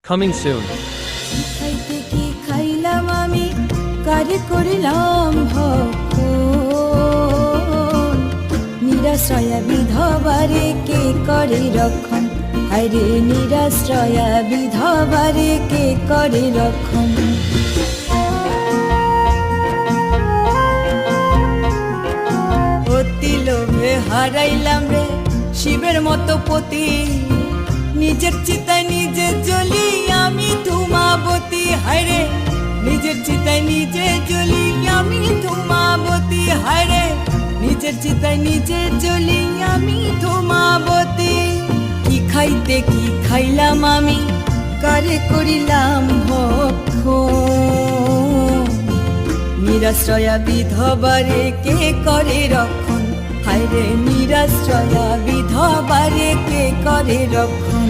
Coming soon. খাইতে কি খাইলাম আমি কারে করিলাম ভক্ষণ নিরাশ্রয়া বিধবারে কে করে রক্ষণ হায়রে নিরাশ্রয়া বিধবারে কে করে রক্ষণ অতি লোভে হারাইলাম রে শিবের মতো পতি নিজের চিতায় নিজে জ্বলি আমি ধূমাবতী হায়রে নিজের চিতায় নিজে জ্বলি আমি ধূমাবতী হায়রে নিজের চিতায় নিজে জ্বলি আমি ধূমাবতী কি খাইতে কি খাইলাম আমি কারে করিলাম ভক্ষণ নিরাশ্রয়া বিধবারে কে করে রক্ষণ হায়রে নিরাশ্রয়া বিধবারে কে করে রক্ষণ